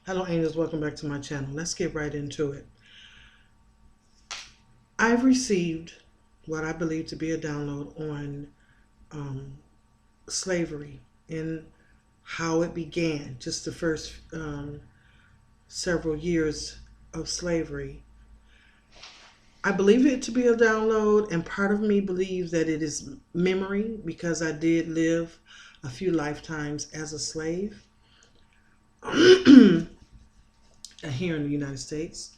Hello angels, welcome back to my channel. Let's get right into it. I've received what I believe to be a download on slavery and how it began, just the first several years of slavery. I believe it to be a download, and part of me believes that it is memory because I did live a few lifetimes as a slave here in the United States.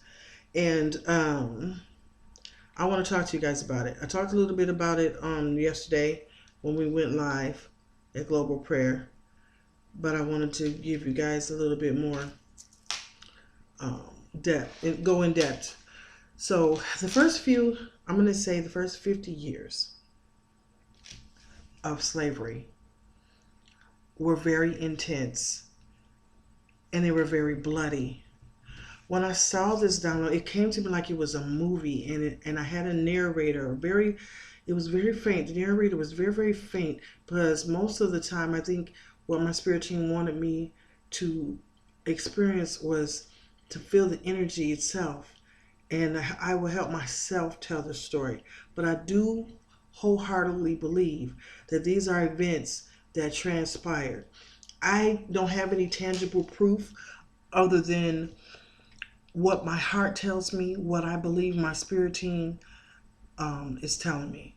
And I want to talk to you guys about it. I talked a little bit about it yesterday when we went live at Global Prayer, but I wanted to give you guys a little bit more depth and go in depth. So the first few, I'm going to say the first 50 years of slavery were very intense and they were very bloody. When I saw this download, it came to me like it was a movie, and I had a narrator. It was very faint. The narrator was very, very faint because most of the time, I think what my spirit team wanted me to experience was to feel the energy itself, and I will help myself tell the story. But I do wholeheartedly believe that these are events that transpired. I don't have any tangible proof other than what my heart tells me, what I believe my spirit team is telling me.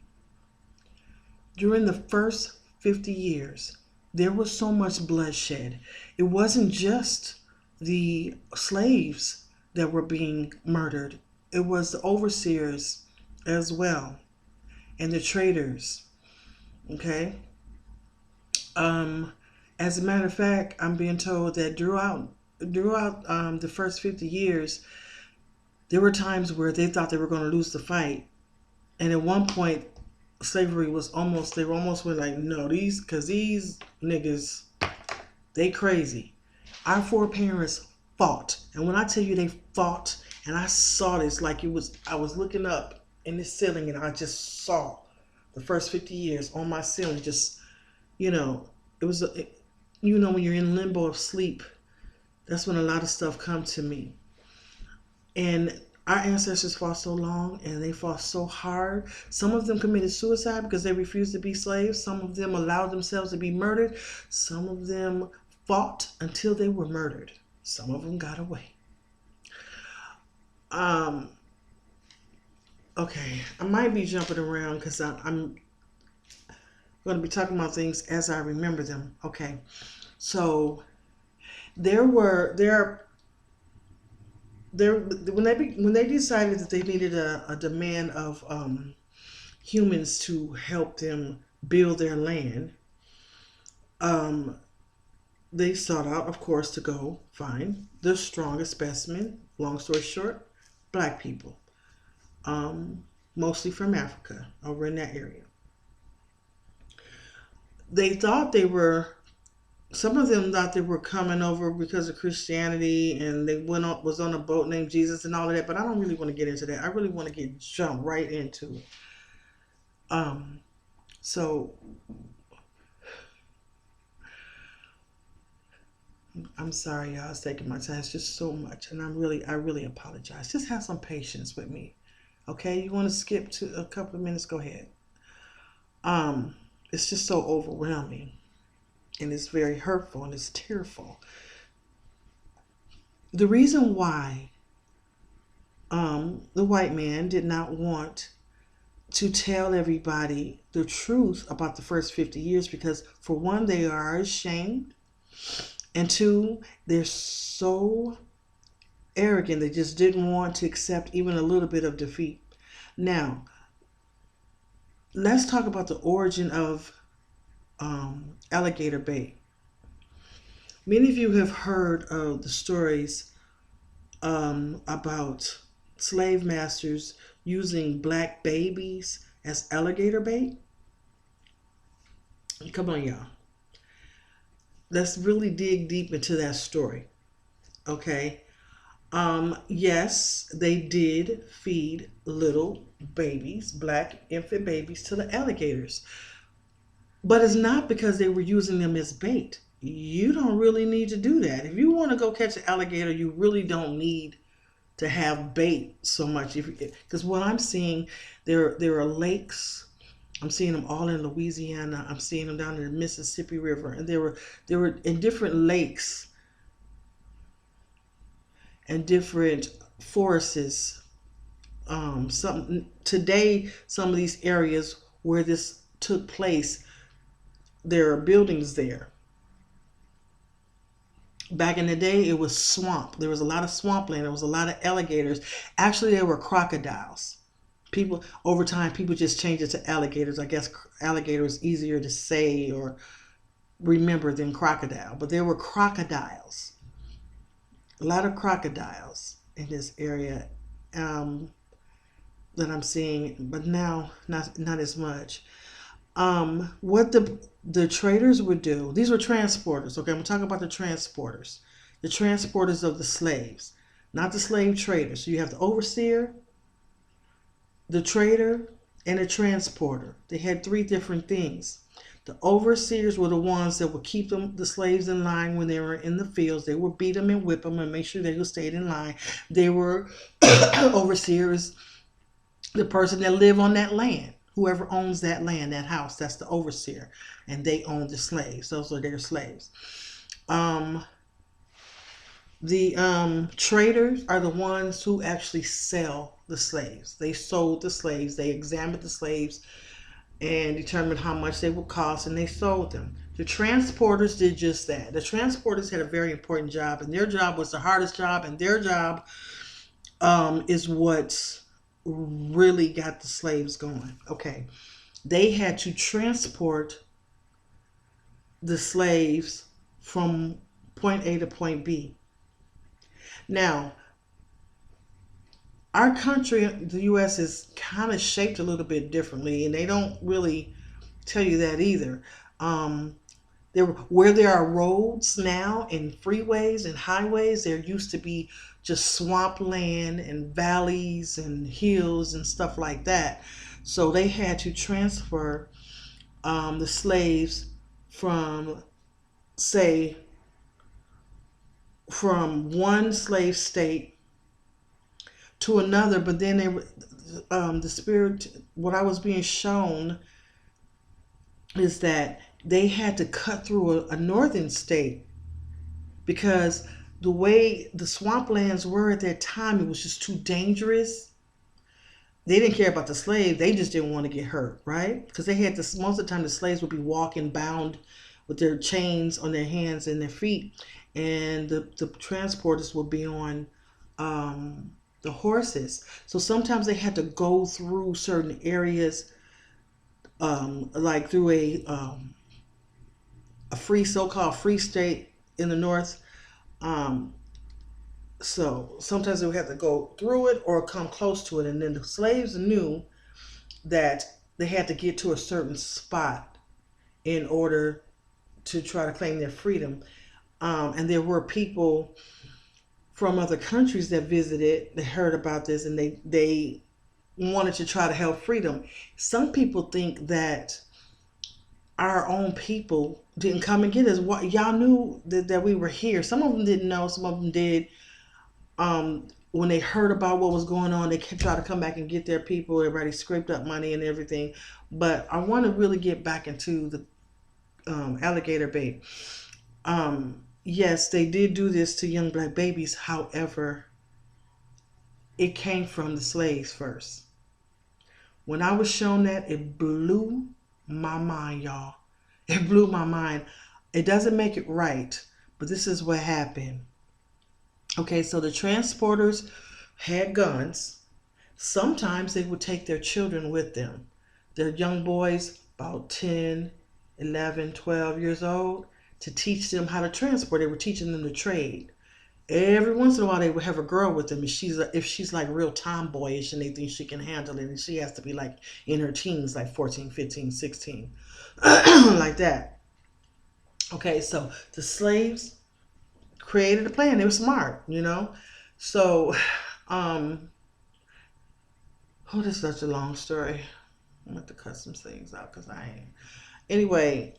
During the first 50 years, there was so much bloodshed. It wasn't just the slaves that were being murdered. It was the overseers as well, and the traders. Okay? As a matter of fact, I'm being told that throughout the first 50 years, there were times where they thought they were going to lose the fight. And at one point, slavery was they were almost like, no, these niggas, they crazy. Our foreparents fought. And when I tell you they fought, and I saw this like I was looking up in the ceiling and I just saw the first 50 years on my ceiling, just, it was, when you're in limbo of sleep, that's when a lot of stuff comes to me. And our ancestors fought so long and they fought so hard. Some of them committed suicide because they refused to be slaves. Some of them allowed themselves to be murdered. Some of them fought until they were murdered. Some of them got away. Okay, I might be jumping around because I'm going to be talking about things as I remember them. Okay, so when they decided that they needed a demand of humans to help them build their land, they sought out, of course, to go find the strongest specimen. Long story short, black people, mostly from Africa, over in that area. They thought some of them thought they were coming over because of Christianity, and they was on a boat named Jesus and all of that, but I don't really want to get into that. I really want to jump right into it. So I'm sorry, y'all. It's taking my time. It's just so much, and I really apologize. Just have some patience with me, okay? You want to skip to a couple of minutes? Go ahead. It's just so overwhelming. And it's very hurtful and it's tearful. The reason why the white man did not want to tell everybody the truth about the first 50 years, because for one, they are ashamed, and two, they're so arrogant, they just didn't want to accept even a little bit of defeat. Now, let's talk about the origin of Alligator Bay. Many of you have heard of the stories about slave masters using black babies as alligator bait. Come on, y'all. Let's really dig deep into that story. Okay. Yes, they did feed little babies, black infant babies, to the alligators. But it's not because they were using them as bait. you don't really need to do that. If you want to go catch an alligator, you really don't need to have bait so much. Because what I'm seeing, there are lakes. I'm seeing them all in Louisiana. I'm seeing them down in the Mississippi River, and there were in different lakes and different forests. Some of these areas where this took place, there are buildings there. Back in the day, it was swamp. There was a lot of swampland. There was a lot of alligators. Actually, there were crocodiles. People over time, people just changed it to alligators. I guess alligator is easier to say or remember than crocodile. But there were crocodiles. A lot of crocodiles in this area that I'm seeing, but now not as much. What the traders would do, these were transporters. Okay, I'm talking about the transporters of the slaves, not the slave traders. So you have the overseer, the trader, and the transporter. They had three different things. The overseers were the ones that would keep the slaves in line when they were in the fields. They would beat them and whip them and make sure they stayed in line. They were overseers, the person that lived on that land. Whoever owns that land, that house, that's the overseer. And they own the slaves. Those are their slaves. The traders are the ones who actually sell the slaves. They sold the slaves. They examined the slaves and determined how much they would cost, and they sold them. The transporters did just that. The transporters had a very important job, and their job was the hardest job, and their job is what really got the slaves going. Okay. They had to transport the slaves from point A to point B. Now, our country, the U.S., is kind of shaped a little bit differently, and they don't really tell you that either. Where there are roads now and freeways and highways, there used to be just swampland and valleys and hills and stuff like that. So they had to transfer the slaves from, say, from one slave state to another, but then what I was being shown is that they had to cut through a northern state because the way the swamplands were at that time, it was just too dangerous. They didn't care about the slave. They just didn't want to get hurt, right? Because they had this, most of the time the slaves would be walking bound with their chains on their hands and their feet, and the transporters would be on the horses. So sometimes they had to go through certain areas, like through a so-called free state in the north. So sometimes they would have to go through it or come close to it. And then the slaves knew that they had to get to a certain spot in order to try to claim their freedom. And there were people from other countries that visited, they heard about this, and they wanted to try to help freedom. Some people think that our own people didn't come and get us. Y'all knew that we were here. Some of them didn't know, some of them did. When they heard about what was going on, they tried to come back and get their people. Everybody scraped up money and everything. But I want to really get back into the Alligator Bay. Yes, they did do this to young black babies. However, it came from the slaves first. When I was shown that, it blew my mind, y'all. It blew my mind. It doesn't make it right, but this is what happened. Okay, so the transporters had guns. Sometimes they would take their children with them. Their young boys, about 10, 11, 12 years old, to teach them how to transport. They were teaching them to trade. Every once in a while, they would have a girl with them. If she's like real tomboyish and they think she can handle it, and she has to be like in her teens, like 14, 15, 16, like that. Okay, so the slaves created a plan. They were smart, you know. So, this is such a long story. I'm going to cut some things out because I ain't. Anyway,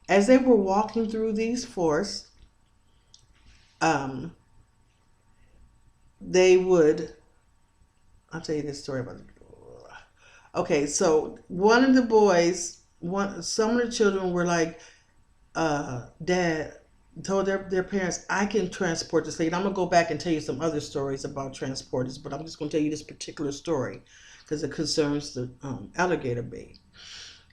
As they were walking through these forests, um, they would, I'll tell you this story about it. Okay, so one of the boys, some of the children were like, Dad told their parents, I can transport the slave. I'm going to go back and tell you some other stories about transporters, but I'm just going to tell you this particular story because it concerns the alligator bay.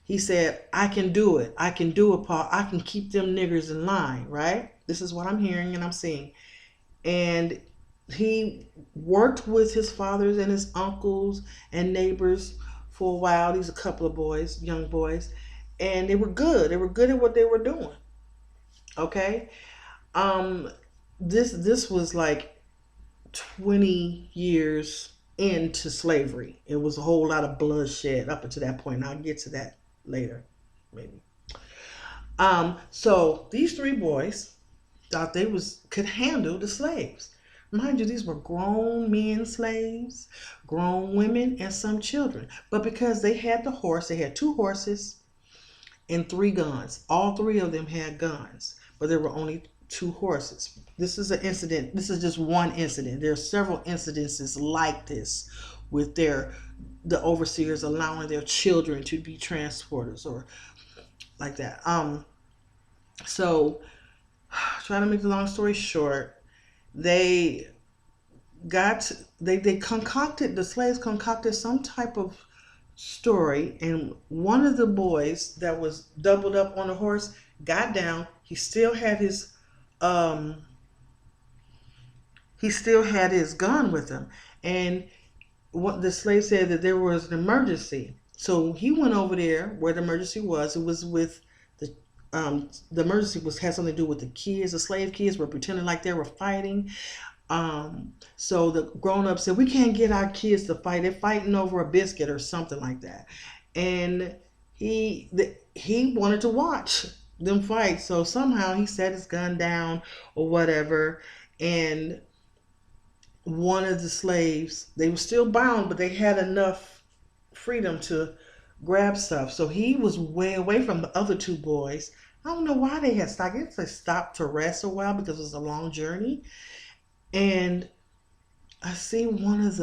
He said, I can do it. I can do it, Paul. I can keep them niggers in line, right? This is what I'm hearing and I'm seeing. And he worked with his fathers and his uncles and neighbors for a while. These a couple of boys, young boys, and they were good. They were good at what they were doing. Okay, um, this was like 20 years into slavery. It was a whole lot of bloodshed up until that point. And I'll get to that later, maybe. So these three boys thought they could handle the slaves. Mind you, these were grown men slaves, grown women, and some children. But because they had they had 2 horses and 3 guns. All 3 of them had guns, but there were only 2 horses. This is an incident. This is just one incident. There are several incidences like this with the overseers allowing their children to be transporters or like that. So trying to make the long story short, they the slaves concocted some type of story, and one of the boys that was doubled up on a horse got down. He still had his gun with him, and what the slave said that there was an emergency. So he went over there where the emergency was. It was with the emergency had something to do with the kids. The slave kids were pretending like they were fighting. So the grown-ups said, we can't get our kids to fight. They're fighting over a biscuit or something like that. And he wanted to watch them fight. So somehow he set his gun down or whatever. And one of the slaves, they were still bound, but they had enough freedom to grab stuff. So he was way away from the other 2 boys. I don't know why they had stopped. I guess they stopped to rest a while because it was a long journey. And I see one of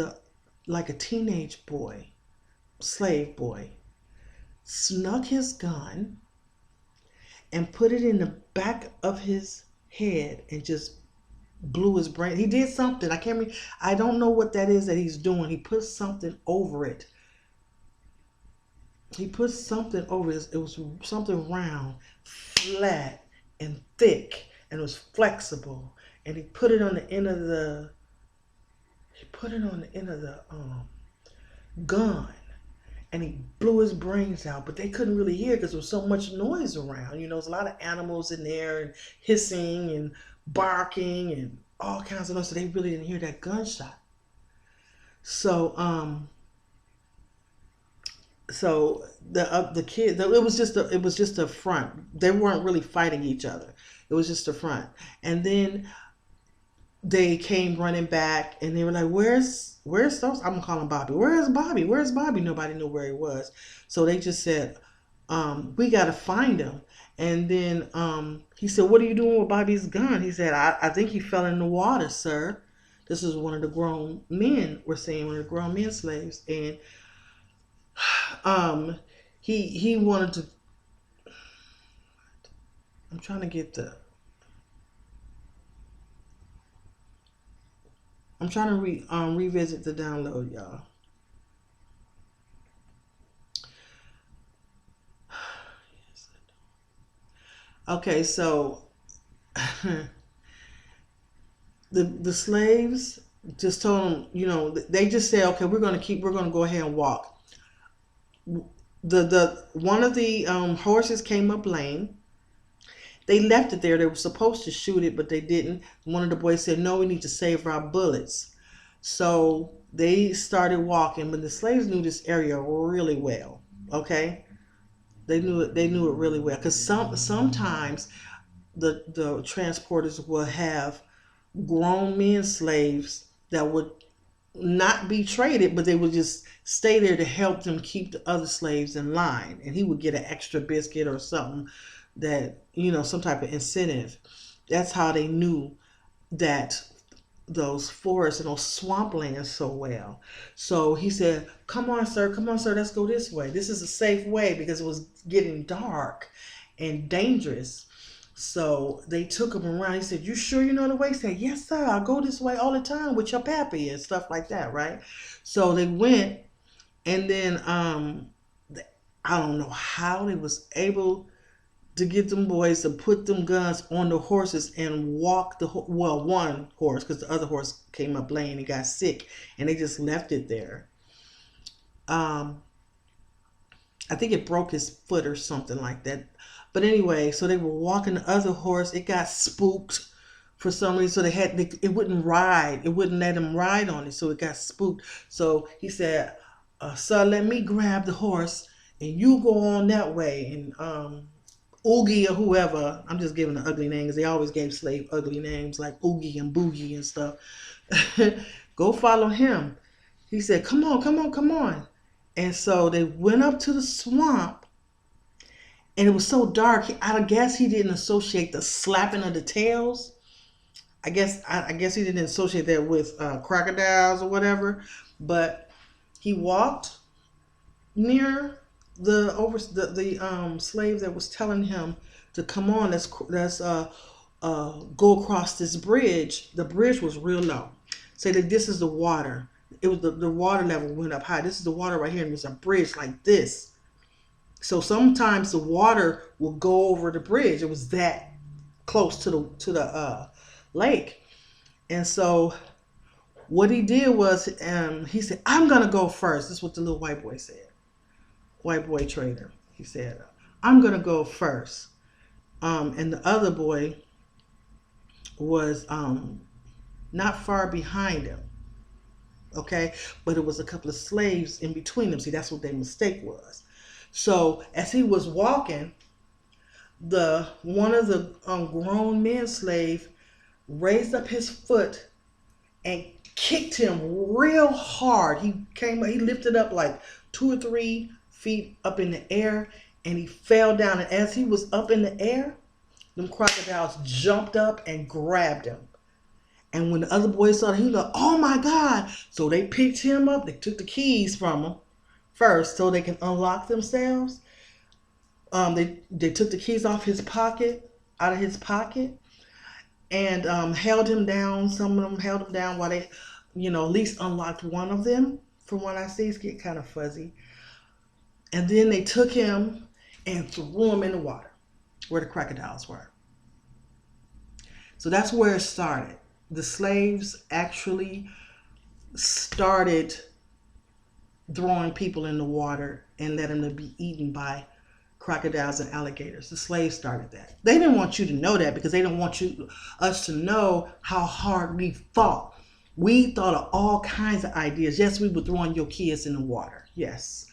like a teenage boy, slave boy, snuck his gun and put it in the back of his head and just blew his brain. He did something. I don't know what that is that he's doing. He put something over it. It was something round, flat, and thick, and it was flexible. And he put it on the end of the gun, and he blew his brains out. But they couldn't really hear because there was so much noise around. There's a lot of animals in there and hissing and barking and all kinds of noise. So they really didn't hear that gunshot. So the kids, it was just a front. They weren't really fighting each other. It was just a front. And then they came running back and they were like, where's those? I'm gonna call him Bobby. Where's Bobby? Where's Bobby? Nobody knew where he was. So they just said, we gotta find him. And then he said, what are you doing with Bobby's gun? He said, I think he fell in the water, sir. This is one of the grown men, we're saying, one of the grown men slaves. And he wanted to, I'm trying to get I'm trying to revisit the download, y'all. Okay, so the slaves just told them, they just said, okay, we're gonna go ahead and walk. The one of the horses came up lame. They left it there. They were supposed to shoot it, but they didn't. One of the boys said, no, we need to save our bullets. So they started walking, but the slaves knew this area really well. Okay, they knew it really well, because sometimes the transporters will have grown men slaves that would not be traded, but they would just stay there to help them keep the other slaves in line, and he would get an extra biscuit or something that, some type of incentive. That's how they knew that those forests and those swamplands so well. So he said, come on, sir, let's go this way. This is a safe way, because it was getting dark and dangerous. So they took him around. He said, you sure you know the way? He said, yes, sir. I go this way all the time with your pappy and stuff like that, right? So they went, and then I don't know how they was able to get them boys to put them guns on the horses and walk one horse, because the other horse came up lame and got sick, and they just left it there. I think it broke his foot or something like that. But anyway, so they were walking the other horse. It got spooked for some reason, so it wouldn't ride. It wouldn't let him ride on it, so it got spooked. So he said, sir, let me grab the horse and you go on that way. And Oogie or whoever, I'm just giving an ugly name because they always gave slave ugly names like Oogie and Boogie and stuff. Go follow him. He said, come on, come on, come on. And so they went up to the swamp, and it was so dark. I guess he didn't associate the slapping of the tails. I guess he didn't associate that with crocodiles or whatever. But he walked near the slave that was telling him to come on. Let's go across this bridge. The bridge was real low. Say that this is the water. It was the water level went up high. This is the water right here, and there's a bridge like this. So sometimes the water will go over the bridge. It was that close to the lake. And so what he did was, he said, I'm gonna go first. This is what the little white boy said. White boy trader. He said, I'm gonna go first. And the other boy was not far behind him. Okay, but it was a couple of slaves in between them. See, that's what their mistake was. So as he was walking, one of the grown men slave raised up his foot and kicked him real hard. He lifted up like 2 or 3 feet up in the air, and he fell down. And as he was up in the air, them crocodiles jumped up and grabbed him. And when the other boys saw him, he was like, oh my God. So they picked him up. They took the keys from him first so they can unlock themselves. They took the keys out of his pocket, and held him down. Some of them held him down while they, at least unlocked one of them. From what I see, it's getting kind of fuzzy. And then they took him and threw him in the water where the crocodiles were. So that's where it started. The slaves actually started throwing people in the water and letting them be eaten by crocodiles and alligators. The slaves started that. They didn't want you to know that because they didn't want us to know how hard we fought. We thought of all kinds of ideas. Yes, we were throwing your kids in the water. Yes.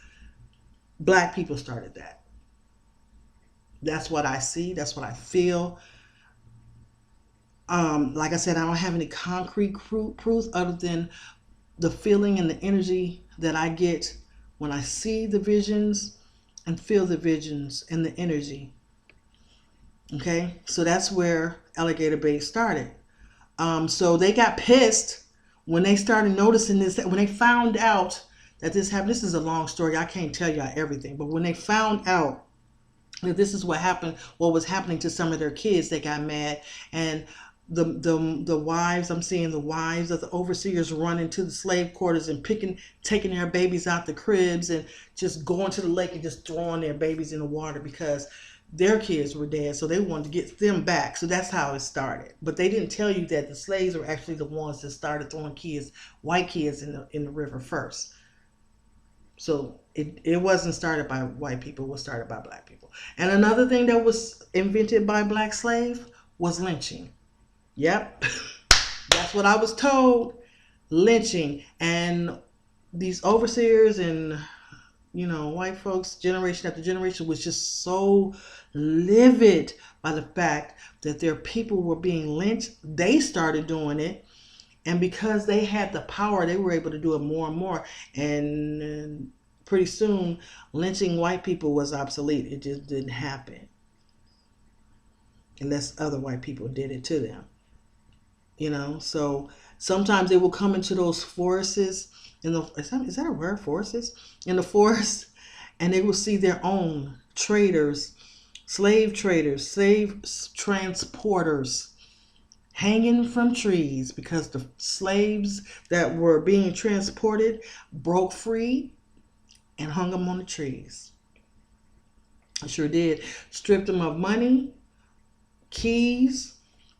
Black people started that. That's what I see. That's what I feel. Like I said, I don't have any concrete proof other than the feeling and the energy that I get when I see the visions and feel the visions and the energy. Okay, so that's where Alligator Bay started. So they got pissed when they started noticing this, when they found out that this happened. This is a long story. I can't tell y'all everything, but when they found out that this is what happened, what was happening to some of their kids, they got mad. And the wives, I'm seeing the wives of the overseers running to the slave quarters and taking their babies out the cribs and just going to the lake and just throwing their babies in the water because their kids were dead. So they wanted to get them back. So that's how it started. But they didn't tell you that the slaves were actually the ones that started throwing white kids in the river first. So it wasn't started by white people. It was started by black people. And another thing that was invented by black slave was lynching. Yep, that's what I was told. Lynching. And these overseers and, white folks, generation after generation, was just so livid by the fact that their people were being lynched. They started doing it. And because they had the power, they were able to do it more and more. And pretty soon, lynching white people was obsolete. It just didn't happen. unless other white people did it to them. So sometimes they will come into those forests in the is that a word, forests, in the forest, and they will see their own traders, slave transporters hanging from trees because the slaves that were being transported broke free and hung them on the trees. I sure did. Stripped them of money, keys,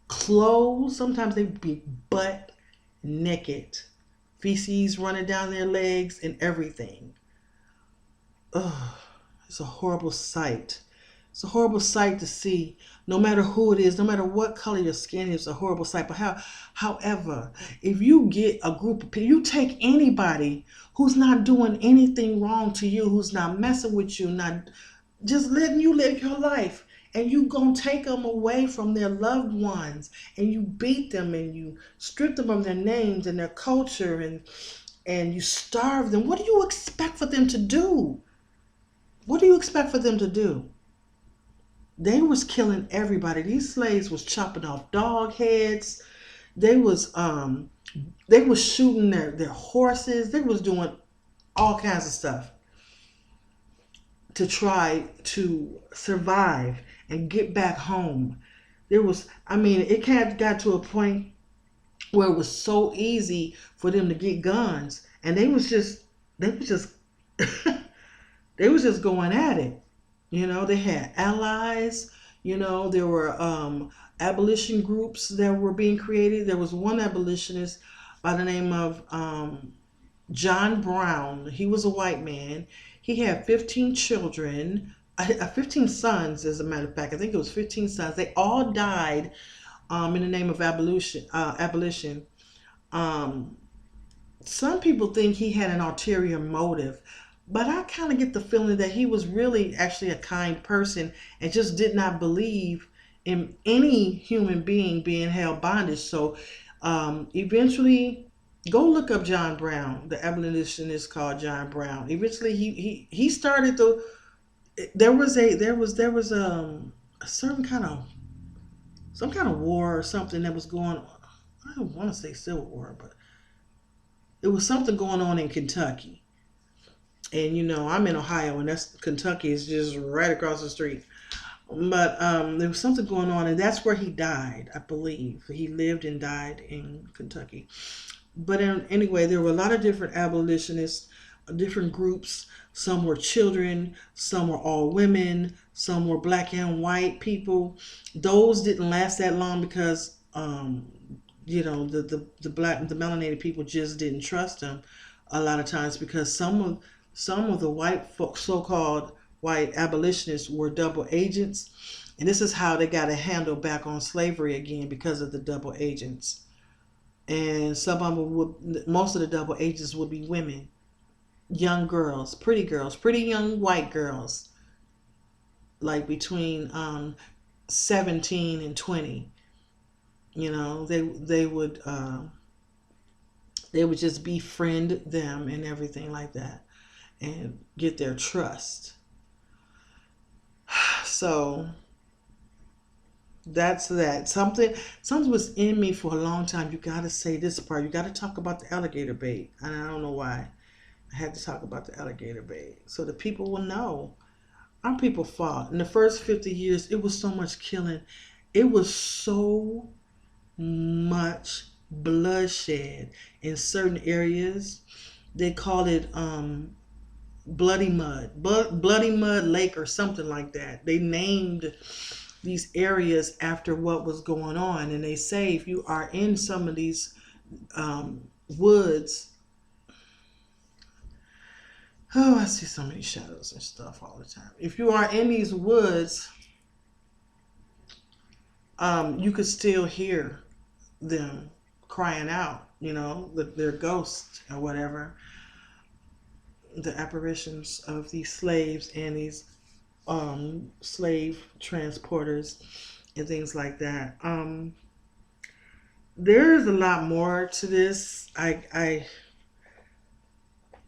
clothes. Sometimes they'd be butt naked, feces running down their legs and everything. Ugh, it's a horrible sight. It's a horrible sight to see. No matter who it is, no matter what color your skin is, it's a horrible sight. But however, if you get a group of people, you take anybody who's not doing anything wrong to you, who's not messing with you, not just letting you live your life, and you gonna take them away from their loved ones, and you beat them, and you strip them of their names and their culture, and you starve them. What do you expect for them to do? What do you expect for them to do? They was killing everybody. These slaves was chopping off dog heads. They was shooting their horses. They was doing all kinds of stuff to try to survive and get back home. It got to a point where it was so easy for them to get guns, and they was just they was just going at it. They had allies. There were abolition groups that were being created. There was one abolitionist by the name of John Brown. He was a white man. He had 15 children, 15 sons, as a matter of fact. I think it was 15 sons. They all died in the name of abolition. Some people think he had an ulterior motive, but I kind of get the feeling that he was really actually a kind person and just did not believe in any human being being held bondage. So eventually, go look up John Brown, the abolitionist called John Brown. Eventually, he started there was a certain kind of some kind of war or something that was going on. I don't want to say civil war, but it was something going on in Kentucky. And I'm in Ohio, and Kentucky is just right across the street. But there was something going on, and that's where he died, I believe. He lived and died in Kentucky. But anyway, there were a lot of different abolitionists, different groups. Some were children, some were all women, some were black and white people. Those didn't last that long because the melanated people just didn't trust them a lot of times, because some of the white folks, so-called white abolitionists, were double agents, and this is how they got a handle back on slavery again, because of the double agents. And most of the double agents would be women, young girls, pretty young white girls, like between 17 and 20. They would just befriend them and everything like that, and get their trust. So that's that. Something was in me for a long time. You got to say this part. You got to talk about the alligator bait. And I don't know why I had to talk about the alligator bait, so the people will know. Our people fought. In the first 50 years, it was so much killing. It was so much bloodshed in certain areas. They call it Bloody Mud Lake or something like that. They named these areas after what was going on, and they say if you are in some of these woods, I see so many shadows and stuff all the time. If you are in these woods, you could still hear them crying out, their ghosts or whatever, the apparitions of these slaves and these slave transporters and things like that. There is a lot more to this. I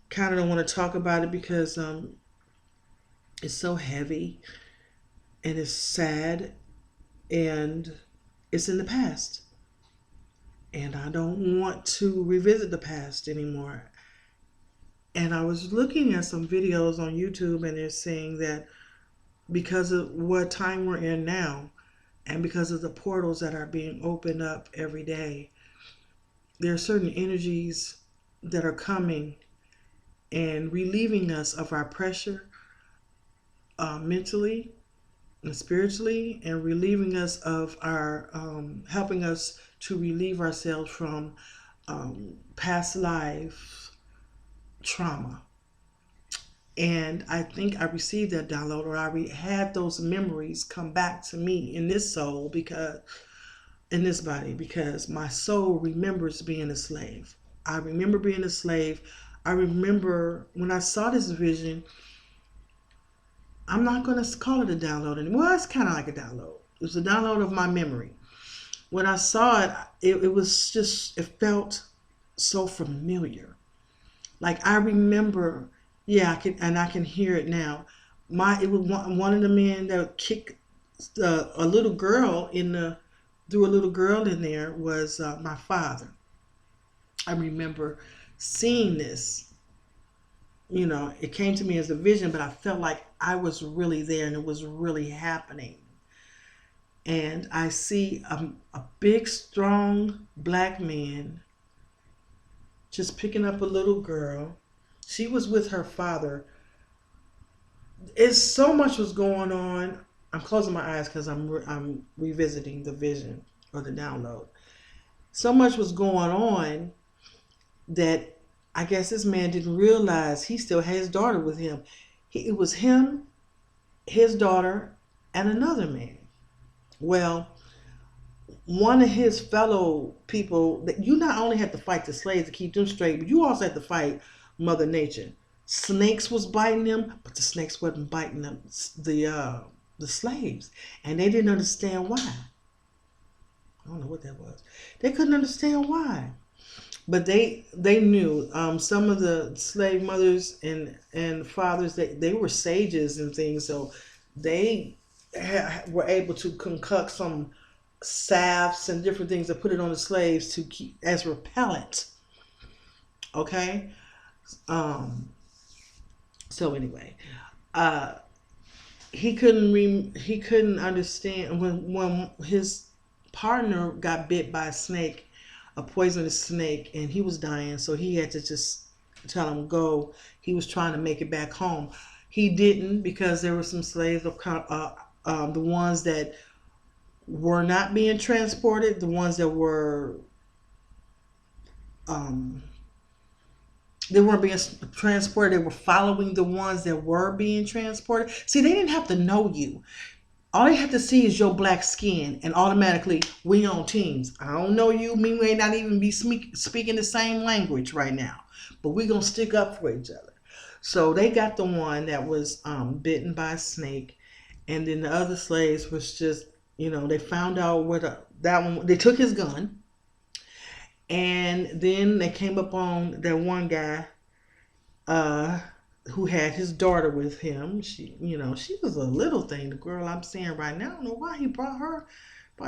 kind of don't want to talk about it because it's so heavy and it's sad and it's in the past. And I don't want to revisit the past anymore. And I was looking at some videos on YouTube, and they're saying that because of what time we're in now, and because of the portals that are being opened up every day, there are certain energies that are coming and relieving us of our pressure, mentally and spiritually, and relieving us of our, helping us to relieve ourselves from past life trauma. And I think I received that download, or I had those memories come back to me in this soul, because in this body, because my soul remembers being a slave. I remember being a slave. I remember when I saw this vision. I'm not going to call it a download anymore. Well, it's kind of like a download. It was a download of my memory. When I saw it, it was just, it felt so familiar. Like I remember, yeah, I can hear it now. It was one of the men that kicked a little girl threw a little girl in there was my father. I remember seeing this. It came to me as a vision, but I felt like I was really there and it was really happening. And I see a big, strong black man just picking up a little girl. She was with her father. It's so much was going on. I'm closing my eyes because I'm revisiting the vision or the download. So much was going on that I guess this man didn't realize he still had his daughter with him. It was him, his daughter, and another man. Well, one of his fellow people, that you not only had to fight the slaves to keep them straight, but you also had to fight Mother Nature. Snakes was biting them, but the snakes wasn't biting them, the slaves, and they didn't understand why. I don't know what that was. They couldn't understand why, but they knew. Some of the slave mothers and fathers, they were sages and things, so they were able to concoct some salves and different things to put it on the slaves to keep as repellent. Okay. So anyway, he couldn't understand when his partner got bit by a snake, a poisonous snake, and he was dying, so he had to just tell him go. He was trying to make it back home. He didn't, because there were some slaves, the ones that were not being transported, the ones that were they weren't being transported. They were following the ones that were being transported. See, they didn't have to know you. All they have to see is your black skin, and automatically we on teams. I don't know you. We may not even be speaking the same language right now, but we're going to stick up for each other. So they got the one that was bitten by a snake, and then the other slaves was just, they found out where that one, they took his gun. And then they came up on that one guy who had his daughter with him. She was a little thing, the girl I'm seeing right now. I don't know why he brought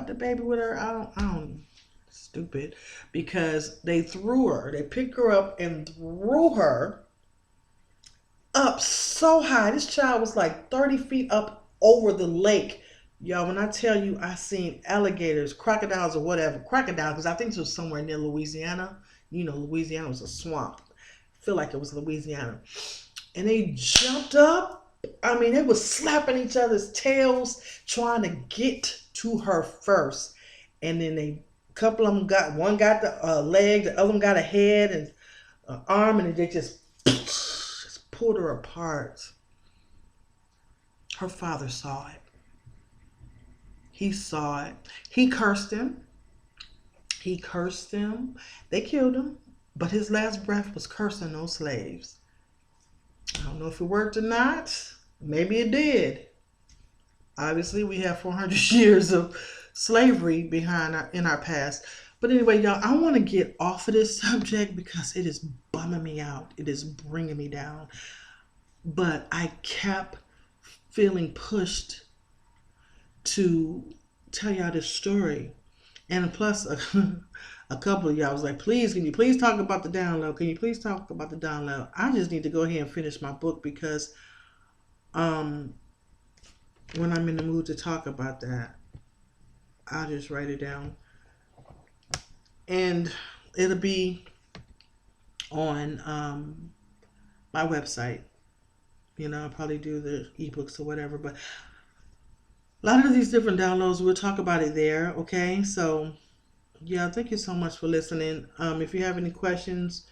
the baby with her. I don't, stupid. Because they picked her up and threw her up so high. This child was like 30 feet up over the lake. Y'all, when I tell you I seen alligators, crocodiles, or whatever, crocodiles, because I think this was somewhere near Louisiana. Louisiana was a swamp. I feel like it was Louisiana. And they jumped up. I mean, they were slapping each other's tails, trying to get to her first. And then a couple of them one got the leg, the other one got a head and an arm, and they just pulled her apart. Her father saw it. He saw it. He cursed him. They killed him. But his last breath was cursing those slaves. I don't know if it worked or not. Maybe it did. Obviously, we have 400 years of slavery in our past. But anyway, y'all, I want to get off of this subject because it is bumming me out. It is bringing me down. But I kept feeling pushed to tell y'all this story. And plus, a couple of y'all was like, please, can you please talk about the download? Can you please talk about the download? I just need to go ahead and finish my book because when I'm in the mood to talk about that, I'll just write it down. And it'll be on my website. You know, I'll probably do the ebooks or whatever, but a lot of these different downloads, we'll talk about it there, okay? So, yeah, thank you so much for listening. If you have any questions,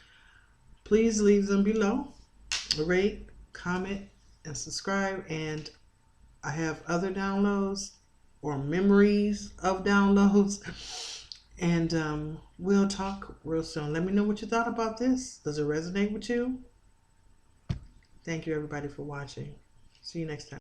please leave them below. Rate, comment, and subscribe. And I have other downloads or memories of downloads. And we'll talk real soon. Let me know what you thought about this. Does it resonate with you? Thank you, everybody, for watching. See you next time.